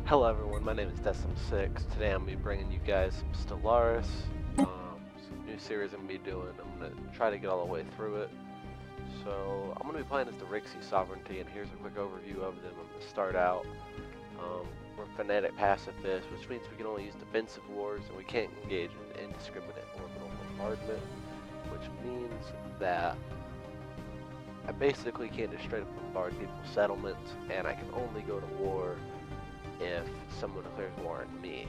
Hello everyone, my name is Decim6. Today I'm going to be bringing you guys some Stellaris, some new series I'm going to be doing. I'm going to try to get all the way through it. So I'm going to be playing as the Rixi Sovereignty, and here's a quick overview of them. I'm going to start out. We're Fanatic Pacifists, which means we can only use defensive wars, and we can't engage in indiscriminate orbital bombardment, which means that I basically can't just straight up bombard people's settlements, and I can only go to war if someone declares war on me.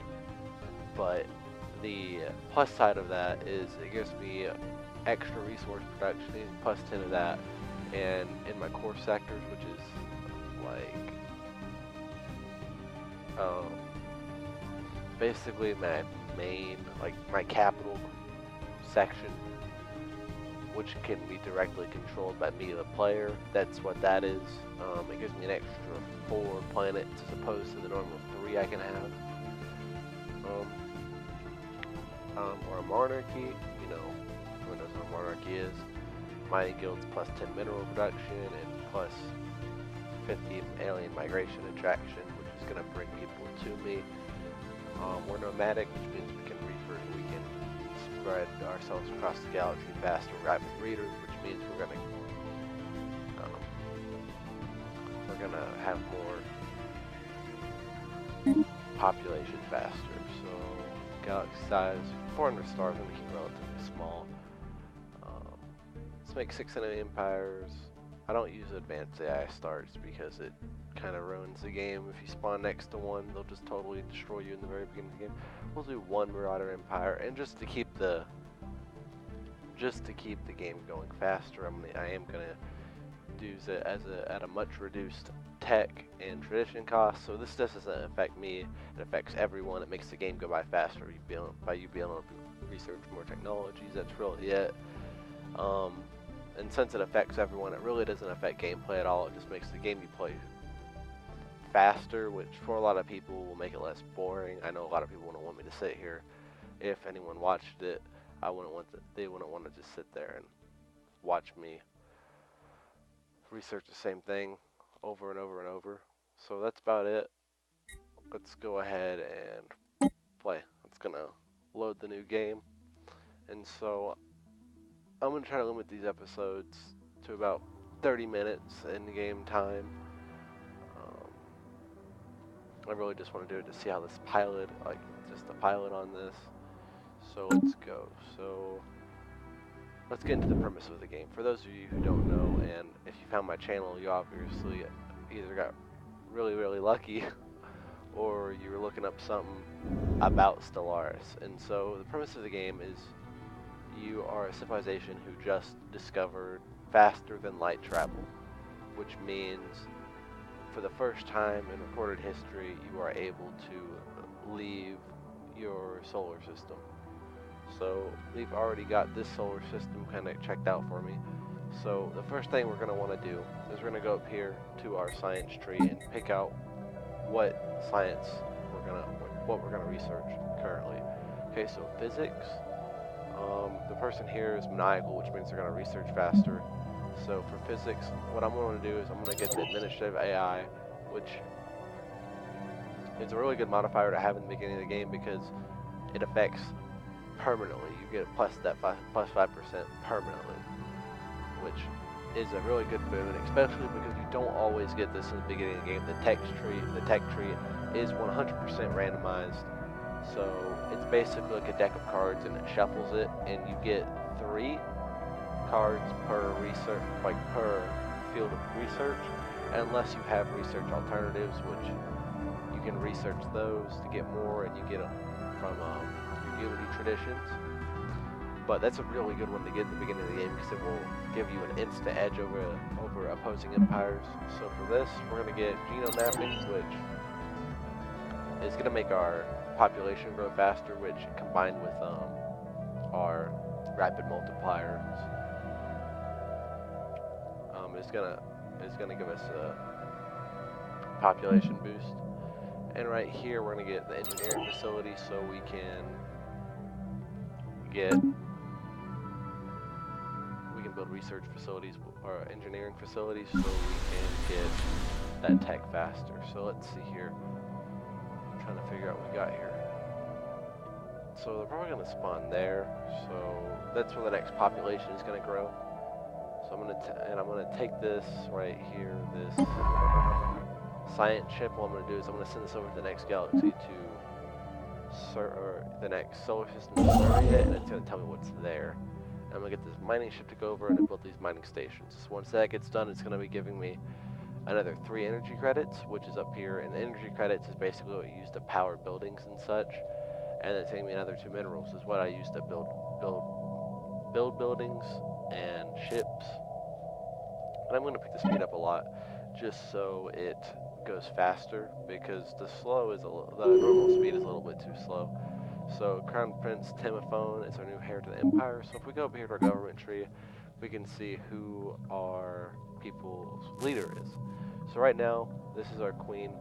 But the plus side of that is it gives me extra resource production, plus 10 of that, and in my core sectors, which is like basically my main, like my capital section, which can be directly controlled by me, the player. That's what that is. It gives me an extra 4 planets as opposed to the normal 3 I can have. Or a monarchy, you know, everyone knows what a monarchy is. Mining guilds plus 10 mineral production and plus 50 alien migration attraction, which is going to bring people to me. We're nomadic, which means we can spread ourselves across the galaxy faster, rapid readers, which means we're gonna have more population faster. So galaxy size 400 stars, and we keep relatively small. Let's make 6 enemy empires. I don't use advanced AI starts because it kind of ruins the game. If you spawn next to one, they'll just totally destroy you in the very beginning of the game. We'll do 1 Marauder Empire, and just to keep the game going faster, I am gonna do it at a much reduced tech and tradition cost. So this doesn't affect me; it affects everyone. It makes the game go by faster by you being able to research more technologies. That's really it. And since it affects everyone, it really doesn't affect gameplay at all. It just makes the game you play faster, which for a lot of people will make it less boring. I know a lot of people wouldn't want me to sit here. If anyone watched it, they wouldn't want to just sit there and watch me research the same thing over and over and over. So that's about it. Let's go ahead and play. It's gonna load the new game, and so I'm gonna try to limit these episodes to about 30 minutes in game time. I really just want to do it to see how this pilot, like just the pilot on this. So let's go. So let's get into the premise of the game. For those of you who don't know, and if you found my channel, you obviously either got really lucky or you were looking up something about Stellaris. And so the premise of the game is you are a civilization who just discovered faster than light travel, which means for the first time in recorded history, you are able to leave your solar system. So we've already got this solar system kind of checked out for me. So the first thing we're going to want to do is we're going to go up here to our science tree and pick out what science what we're going to research currently. Okay, so physics. The person here is maniacal, which means they're going to research faster. So for physics, what I'm going to do is I'm going to get the administrative AI, which is a really good modifier to have in the beginning of the game because it affects permanently. You get plus 5% permanently, which is a really good boon, especially because you don't always get this in the beginning of the game. The tech tree is 100% randomized. So it's basically like a deck of cards, and it shuffles it, and you get 3 cards per research, like per field of research, unless you have research alternatives, which you can research those to get more, and you get them from your Unity traditions. But that's a really good one to get at the beginning of the game because it will give you an instant edge over opposing empires. So for this, we're going to get genome mapping, which is going to make our population grow faster, which combined with our rapid multipliers is gonna give us a population boost. And right here we're gonna get the engineering facility, so we can build research facilities or engineering facilities, so we can get that tech faster. So let's see here. trying to figure out what we got here. So they're probably going to spawn there. So that's where the next population is going to grow. So I'm gonna take this right here, this science chip. What I'm gonna do is I'm gonna send this over to the next galaxy or the next solar system to survey it, and it's gonna tell me what's there. And I'm gonna get this mining ship to go over and build these mining stations. So once that gets done, it's gonna be giving me another 3 energy credits, which is up here. And the energy credits is basically what you use to power buildings and such. And it's giving me another 2 minerals, is what I use to build buildings and ships. And I'm going to pick the speed up a lot just so it goes faster, because the normal speed is a little bit too slow. So Crown Prince Timophone is our new heir to the Empire. So if we go up here to our government tree, we can see who our people's leader is. So right now, this is our queen.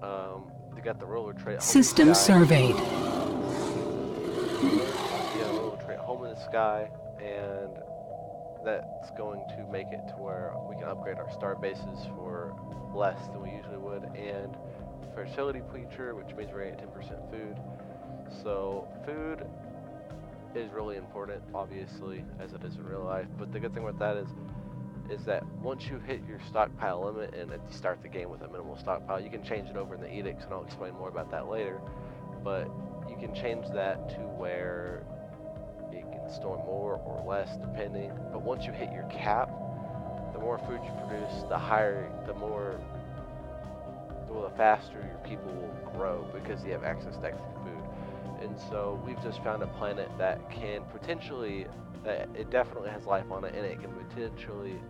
They got the ruler trait. System surveyed. Yeah, ruler trait home in the sky, and that's going to make it to where we can upgrade our star bases for less than we usually would, and fertility feature, which means we're getting 10% food. So food is really important, obviously, as it is in real life. But the good thing with that is that once you hit your stockpile limit, and if you start the game with a minimal stockpile, you can change it over in the edicts, and I'll explain more about that later. But you can change that to where you can store more or less depending. But once you hit your cap, the more food you produce, the faster your people will grow, because you have access to extra food. And so we've just found a planet that can potentially, it definitely has life on it, and it can potentially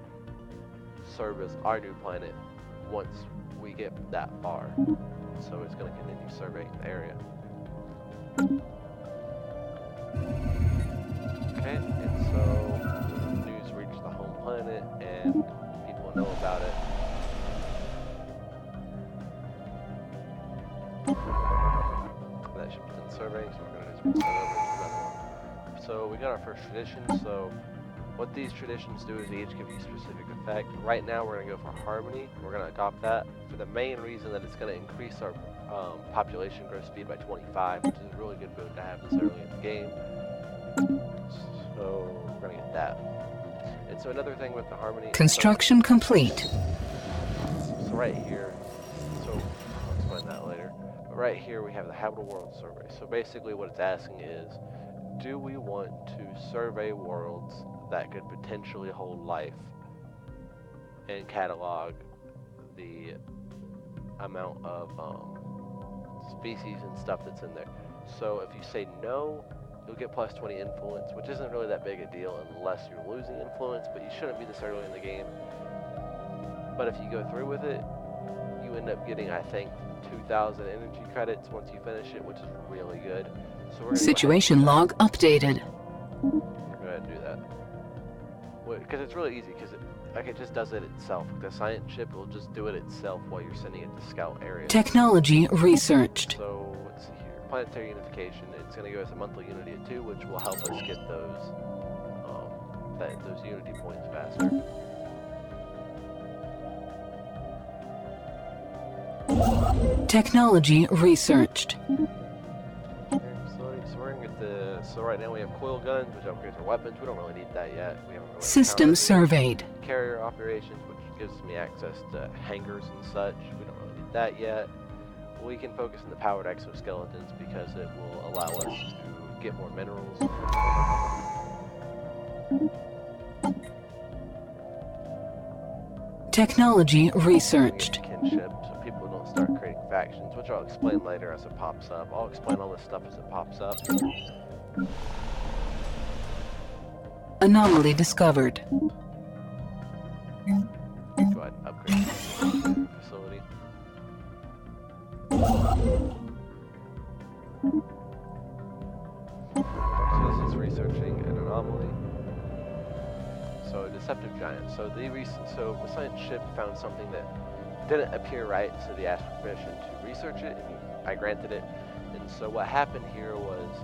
serve as our new planet once we get that far. So it's going to continue surveying the area. Okay, and so the news reached the home planet, and people know about it. That ship's done surveying, so we're going to just send over to another one. So we got our first tradition. So what these traditions do is they each give you a specific effect. Right now we're going to go for harmony. We're going to adopt that for the main reason that it's going to increase our population growth speed by 25, which is a really good boon to have this early in the game. So we're going to get that. And so another thing with the harmony... Construction complete. So right here, so I'll explain that later. But right here we have the habitable world survey. So basically what it's asking is, do we want to survey worlds that could potentially hold life and catalog the amount of species and stuff that's in there? So if you say no, you'll get plus 20 influence, which isn't really that big a deal unless you're losing influence, but you shouldn't be this early in the game. But if you go through with it, you end up getting, I think, 2,000 energy credits once you finish it, which is really good. So we're Situation log updated. We're going to go ahead and do that. Because it's really easy, because it just does it itself. The science chip will just do it itself while you're sending it to scout areas. Technology researched. So let's see here. Planetary unification. It's going to give us a monthly unity of 2, which will help us get those unity points faster. Technology researched. So we're gonna get so right now we have coil guns, which upgrades our weapons. We don't really need that yet. We haven't really System surveyed. Carrier operations, which gives me access to hangars and such. We don't really need that yet. We can focus on the powered exoskeletons because it will allow us to get more minerals. Technology researched. Kinship, so people don't start creating factions, which I'll explain later as it pops up. I'll explain all this stuff as it pops up. Anomaly discovered. Go ahead and upgrade the facility. So this is researching an anomaly. So a deceptive giant. So the science ship found something that didn't appear right, so they asked for permission to research it, and I granted it. And so what happened here was,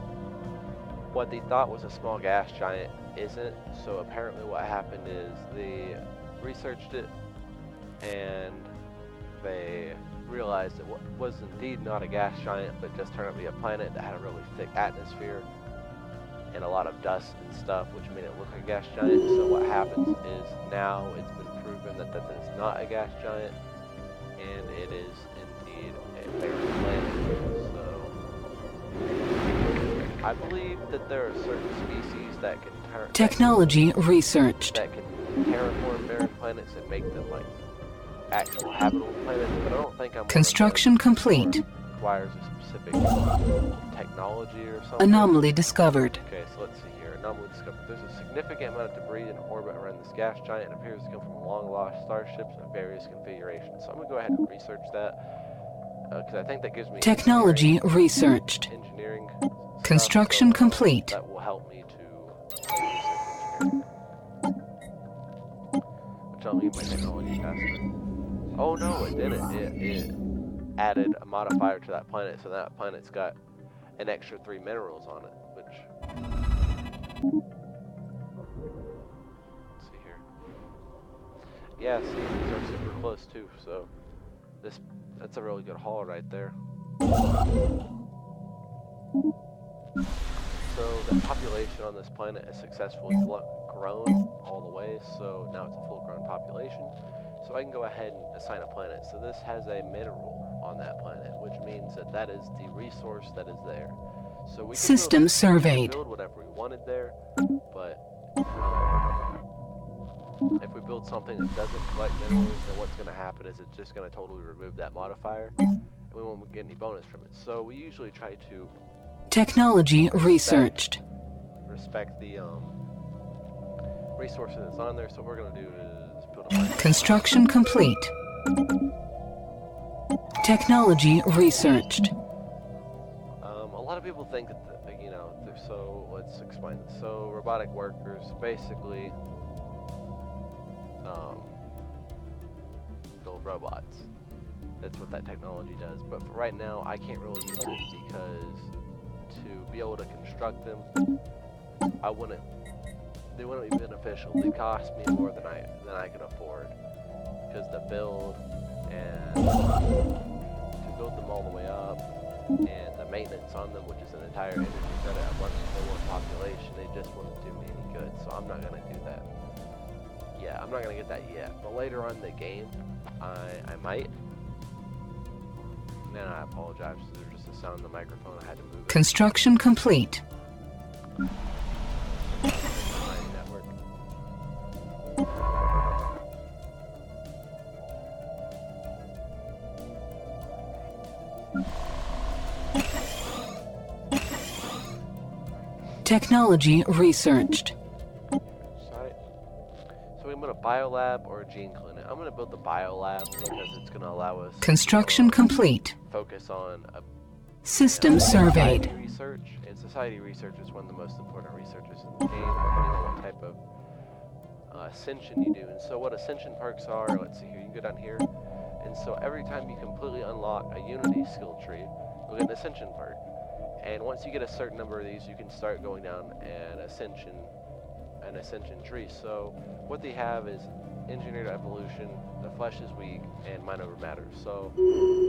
what they thought was a small gas giant isn't. So apparently what happened is they researched it, and they realized it was indeed not a gas giant, but just turned out to be a planet that had a really thick atmosphere and a lot of dust and stuff, which made it look like a gas giant. So what happens is now it's been proven that that is not a gas giant, and it is indeed a barren planet. So I believe that there are certain species that can Technology researched. that can terraform barren planets and make them like actual habitable planets, but I don't think I'm Construction complete. requires a specific technology or something. Anomaly discovered. Okay, so let's see here. Anomaly discovered. There's a significant amount of debris in orbit around this gas giant. It appears to come from long-lost starships of various configurations. So I'm gonna go ahead and research that because I think that gives me Technology researched. engineering Construction stuff, so, complete. that will help me to research engineering. Which I'll mean by technology faster. Oh no, it didn't. It added a modifier to that planet, so that planet's got an extra 3 minerals on it, which... Let's see here. Yeah, see, these are super close too, so that's a really good haul right there. So the population on this planet has successfully grown all the way, so now it's a full-grown population. So I can go ahead and assign a planet. So this has a mineral on that planet, which means that that is the resource that is there. So we can System surveyed. build whatever we wanted there, but if we build something that doesn't collect minerals, then what's going to happen is it's just going to totally remove that modifier, and we won't get any bonus from it. So we usually try to Technology researched. respect the resources that's on there. So what we're going to do is build a planet. Construction complete. Technology researched. A lot of people think that, you know, so let's explain this. So robotic workers basically build robots. That's what that technology does. But for right now, I can't really use it because to be able to construct them, they wouldn't be beneficial. They cost me more than I could afford, because the build and to build them all the way up and the maintenance on them, which is an entire energy credit at once for one population, they just wouldn't do me any good. So I'm not gonna do that. Yeah, I'm not gonna get that yet. But later on in the game, I might. And I apologize. There's just a sound in the microphone. I had to move it. Construction complete. Network. Technology researched. Site. So we put a biolab or a gene clinic. I'm gonna build the biolab because it's gonna allow us Construction complete. focus on a System surveyed. society research, and society research is one of the most important researches in the game, depending on what type of ascension you do. And so what ascension perks are, let's see here, you can go down here, and so every time you completely unlock a unity skill tree, you'll get an ascension perk. And once you get a certain number of these, you can start going down an ascension tree. So what they have is engineered evolution, the flesh is weak, and mind over matter. So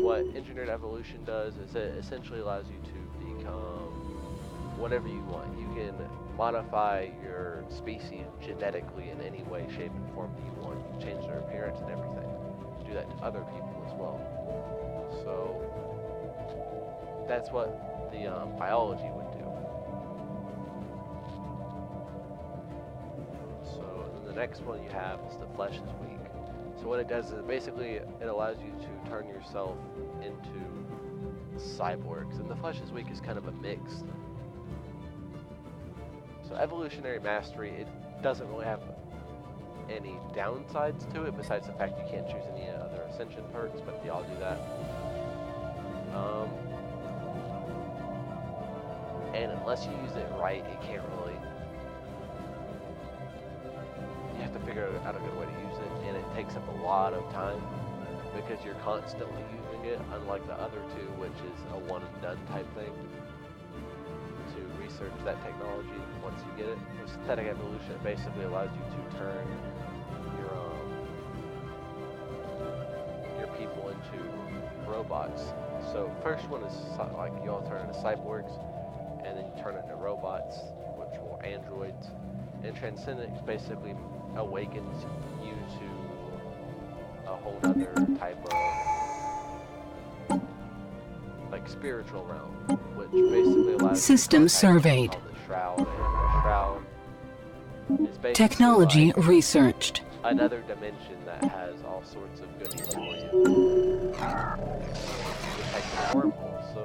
what engineered evolution does is it essentially allows you to become whatever you want. You can modify your species genetically in any way, shape, and form that you want. You can change their appearance and everything. You do that to other people as well. So that's what the biology would do. So then the next one you have is the flesh is weak. So what it does is basically it allows you to turn yourself into cyborgs, and the flesh is weak is kind of a mix. So evolutionary mastery, it doesn't really have any downsides to it besides the fact you can't choose any other ascension perks, but they all do that. And unless you use it right, it can't really. You have to figure out a good way to use it, and it takes up a lot of time because you're constantly using it, unlike the other two, which is a one and done type thing. To research that technology once you get it. With synthetic evolution, it basically allows you to turn your people into robots. So first one is like you all turn into cyborgs, and then you turn into robots, which are more androids. And Transcendence basically awakens you to a whole other type of like spiritual realm, which basically allows System surveyed. called the Shroud, and the Shroud is basically Technology like researched. another dimension that has all sorts of goodies for you. It's like a wormhole, so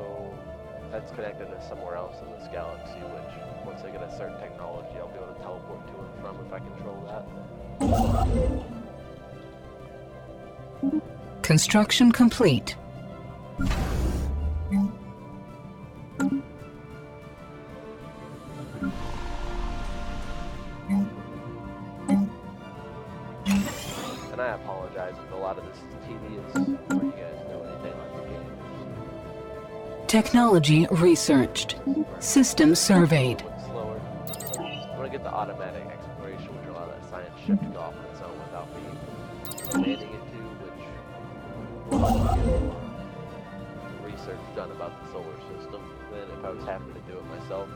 that's connected to somewhere else in this galaxy, which once I get a certain technology, I'll be able to teleport to and from if I control that. Construction complete. And I apologize if a lot of this is tedious, or you guys know anything like the game. Technology researched. System surveyed. It's slower. I want to get the automatic exploration, which will allow that science ship to go off on its own without me commanding it to, which will help me get more research done about the solar system than if I was having to do it myself.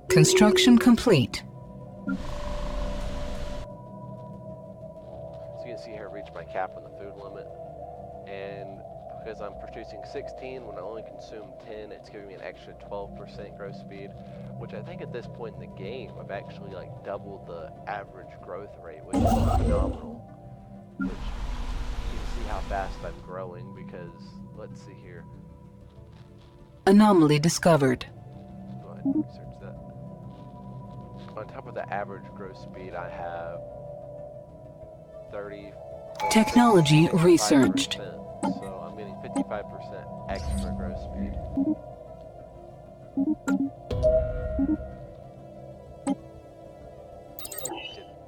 Construction complete. So you can see here, I reached my cap on the food limit, and because I'm producing 16 when I only consume 10, it's giving me an extra 12% growth speed, which I think at this point in the game, I've actually like doubled the average growth rate, which is phenomenal. Which you can see how fast I'm growing because, let's see here. Anomaly discovered. Go ahead and research that. On top of the average growth speed, I have 30. Technology 55%, researched. So I'm getting 55% extra growth speed.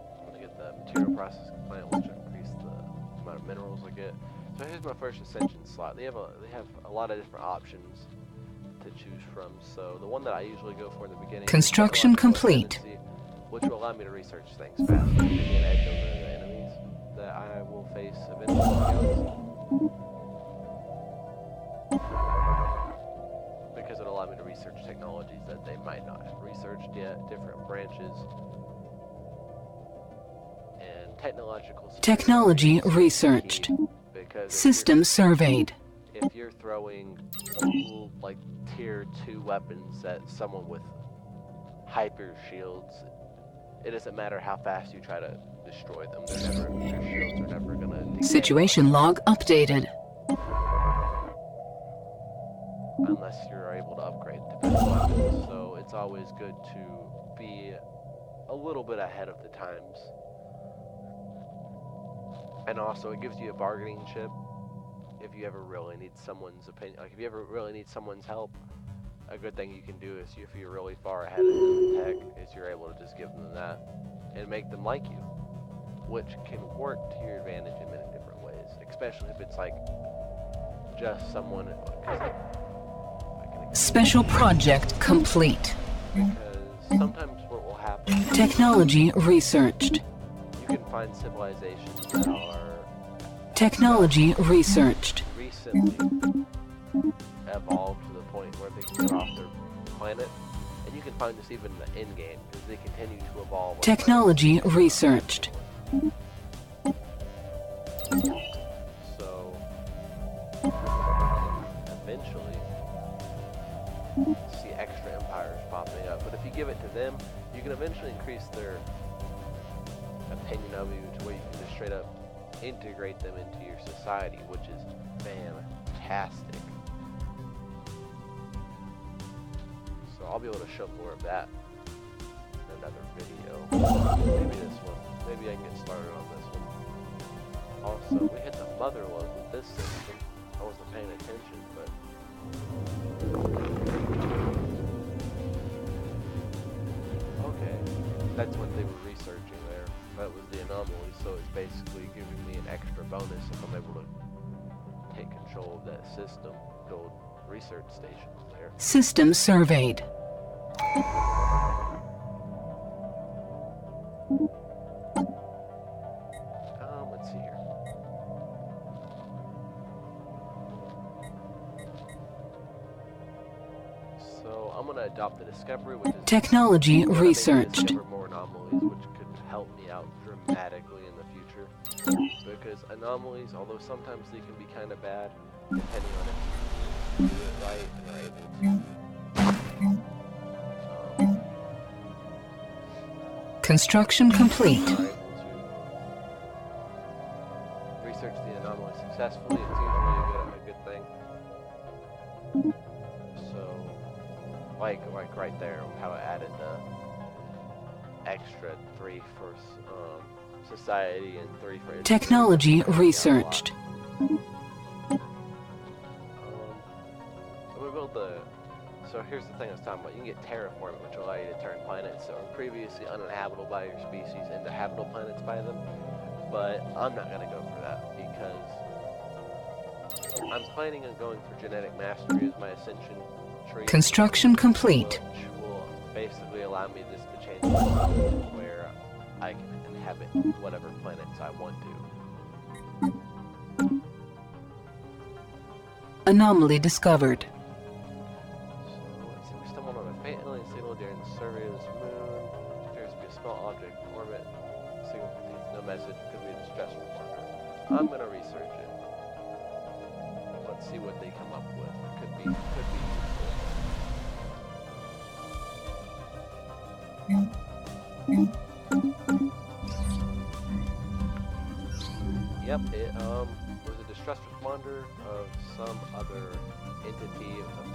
I'm gonna get the material processing plant, which will increase the amount of minerals I get. So here's my first ascension slot. They have a lot of different options to choose from. So the one that I usually go for in the beginning. Construction is complete. Which will allow me to research things faster, give me an edge over the enemies that I will face eventually in the galaxy. Because it'll allow me to research technologies that they might not have researched yet, different branches, and Technology researched. Because System surveyed. if you're throwing like tier 2 weapons at someone with hyper shields, it doesn't matter how fast you try to destroy them. Their shields are never gonna Situation log updated. unless you're able to upgrade to better weapons. So it's always good to be a little bit ahead of the times. And also it gives you a bargaining chip if you ever really need someone's opinion. Like if you ever really need someone's help, a good thing you can do is if you're really far ahead of them in tech, is you're able to just give them that and make them like you, which can work to your advantage in many different ways, especially if it's like just someone. Special project complete. Because sometimes what will happen, Technology researched. you can find civilizations that are Technology researched. recently evolved to the point where they can get off their planet, and you can find this even in the end game because they continue to evolve. on Technology planets. researched. So eventually, see extra empires popping up. But if you give it to them, you can eventually increase their opinion of you to where you can just straight up integrate them into your society, which is fantastic. So I'll be able to show more of that in another video. Maybe this one. Maybe I can get started on this one. Also, we hit the mother lode with this system. I wasn't paying attention, but okay. That's what they were researching there. That was the anomaly, so it's basically giving me an extra bonus if I'm able to take control of that system, build research stations there. System surveyed. adopt the discovery, which is Technology gonna make me researched. discover more anomalies, which could help me out dramatically in the future. Because anomalies, although sometimes they can be kind of bad, depending on if you do it right and are able to Construction complete. are able to research the anomaly successfully, it's usually a good thing. So, like right there, how it added the extra 3 for society and 3 for Technology researched. So we build the. So here's the thing I was talking about. You can get terraforming, which will allow you to turn planets that were previously uninhabitable by your species into habitable planets by them. But I'm not gonna go for that because I'm planning on going for genetic mastery as my ascension tree. Construction complete. Which will basically allow me just to change my life to where I can inhabit whatever planets I want to. Anomaly discovered. So let's see, we stumbled on a faint alien signal during the survey of this moon. There appears to be a small object in orbit. The signal contains no message. Could be a distress responder. I'm gonna research it. Let's see what they come up with. Could be useful. Yep, it was a distress responder of some other entity. It was a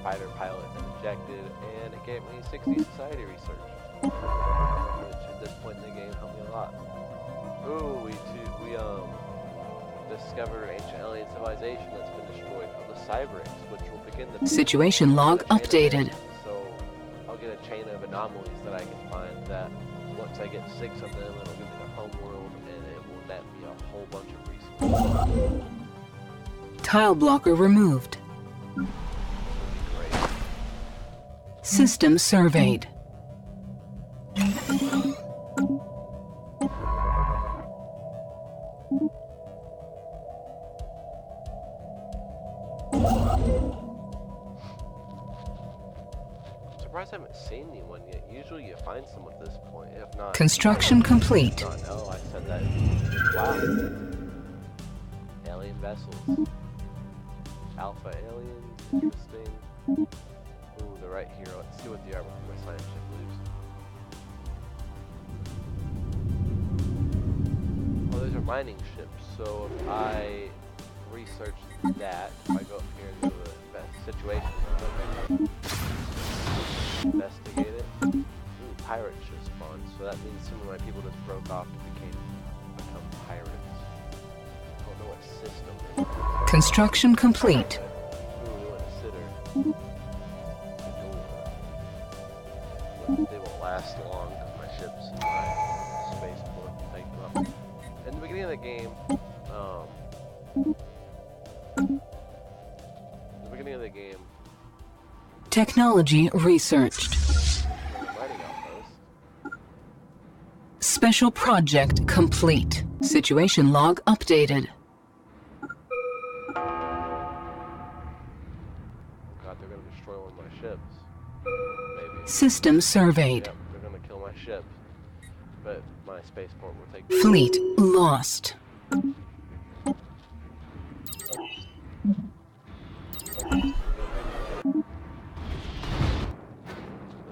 fighter pilot that ejected, and it gave me 60 society research, which at this point in the game helped me a lot. Ooh, we discovered an ancient alien civilization that's been destroyed called the Cyberix, which will begin the Situation log updated. So I'll get a chain of anomalies that I can find that once I get 6 of them, it'll give me the home world, and it will net me a whole bunch of resources. Tile blocker removed. Great. System surveyed. I'm surprised I haven't seen anyone yet. Usually you find someone at this point. If not, Construction complete. not know. I said that. Wow. Alien vessels. Alpha aliens. Interesting. Ooh, they're right here. Let's see what they are before my science ship leaves. Well, those are mining ships. So if I research that, if I go up here and do the situation, investigate it. Ooh, pirate ship spawned. So that means some of my people just broke off and become pirates. I don't know what system they are. Construction complete. Ooh, we want a sitter. They won't last long because my ships and my spaceport will take them up. In the beginning of the game, Technology researched. mining outpost. Special project complete. Situation log updated. God, they're gonna destroy one of my ships. Maybe. System surveyed. Yep, they're gonna kill my ships. But my spaceport will take. Fleet lost.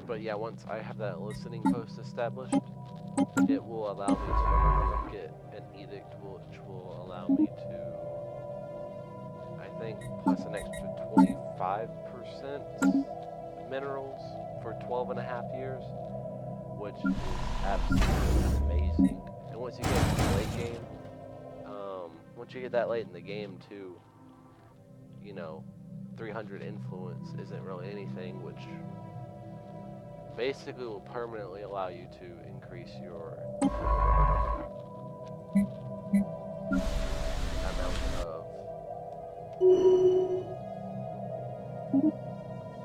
But yeah, once I have that listening post established, it will allow me to get an edict which will allow me to, I think, plus an extra 25% minerals for 12 and a half years, which is absolutely amazing. And once you get to the late game, once you get that late in the game too, you know, 300 influence isn't really anything, which basically will permanently allow you to increase your amount of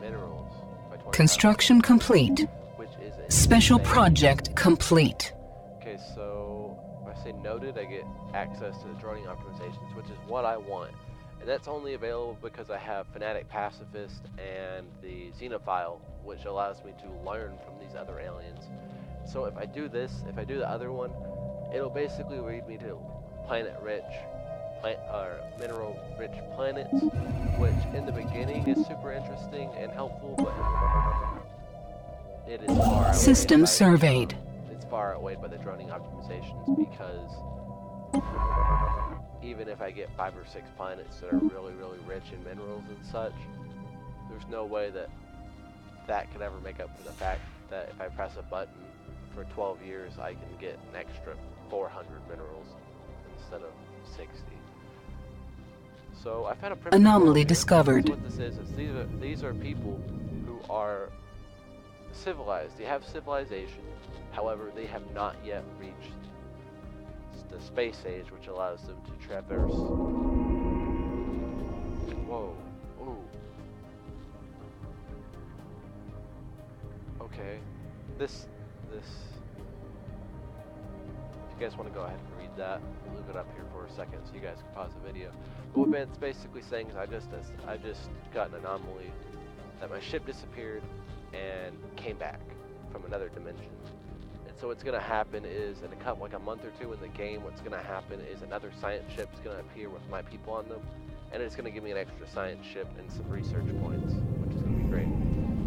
minerals by 25%. Construction complete. Which is Special insane. project complete. Okay, so if I say noted, I get access to the droning optimizations, which is what I want. And that's only available because I have Fanatic Pacifist and the Xenophile, which allows me to learn from these other aliens. So if I do this, if I do the other one, it'll basically lead me to mineral-rich planets, which in the beginning is super interesting and helpful, but it is far outweighed System by, surveyed. it's far outweighed by the droning optimizations, because even if I get 5 or 6 planets that are really, really rich in minerals and such, there's no way that that could ever make up for the fact that if I press a button for 12 years, I can get an extra 400 minerals instead of 60. So I found a primitive Anomaly world. discovered. What this is these are people who are civilized. They have civilization. However, they have not yet reached the space age, which allows them to traverse. Whoa. Ooh. Okay. This. If you guys want to go ahead and read that, I'll leave it up here for a second so you guys can pause the video. But what it's basically saying is I just got an anomaly that my ship disappeared and came back from another dimension. And so what's going to happen is in like a month or two in the game, what's going to happen is another science ship is going to appear with my people on them, and it's going to give me an extra science ship and some research points, which is going to be great.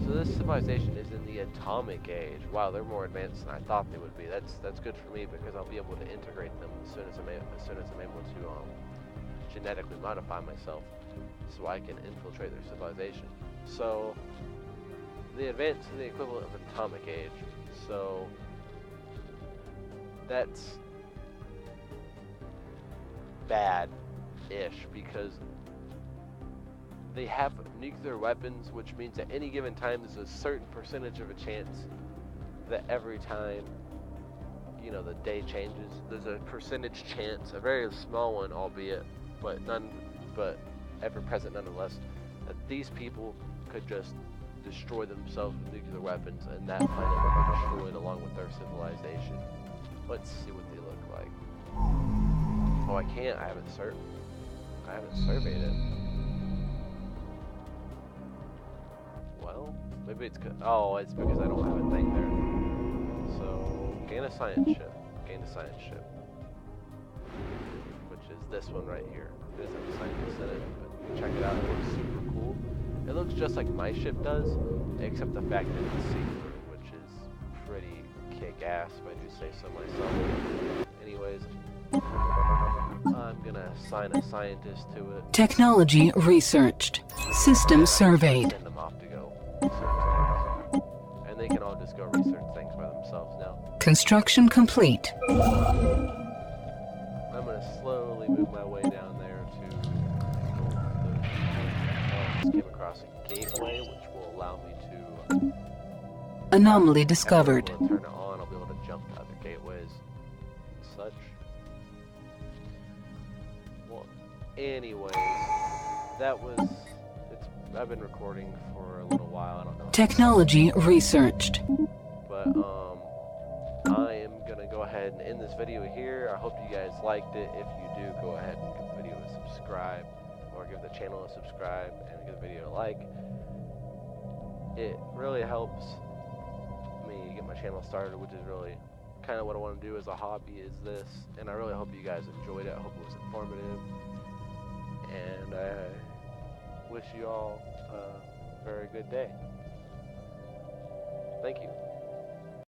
So this civilization is in the atomic age. Wow, they're more advanced than I thought they would be. That's good for me because I'll be able to integrate them as soon as I'm able to genetically modify myself, so I can infiltrate their civilization. So the advanced is the equivalent of atomic age. So that's bad-ish because they have nuclear weapons, which means at any given time there's a certain percentage of a chance that every time, you know, the day changes, there's a percentage chance, a very small one albeit, but ever present nonetheless, that these people could just destroy themselves with nuclear weapons and that planet will be destroyed along with their civilization. Let's see what they look like. Oh, I can't. I haven't surveyed it. Well, maybe it's oh, it's because I don't have a thing there. So, gain a science ship. Gain a science ship. Which is this one right here. It doesn't have a scientist in it, but check it out. It looks super cool. It looks just like my ship does, except the fact that it's see-through, which is pretty kick-ass, if I do say so myself. Anyways, I'm gonna assign a scientist to it. Technology researched. System surveyed. Send them off to go research things. And they can all just go research things by themselves now. Construction complete. I'm gonna slowly move my way down there to just came across a gateway, which will allow me to Anomaly discovered. Turn it on, I'll be able to jump to other gateways and such. Well, anyways, I've been recording for a little while, I don't know. Technology researched. But, I am gonna go ahead and end this video here. I hope you guys liked it. If you do, go ahead and give the video a subscribe, or give the channel a subscribe, and give the video a like. It really helps me get my channel started, which is really kind of what I want to do as a hobby, is this. And I really hope you guys enjoyed it. I hope it was informative. And I wish you all a very good day. Thank you.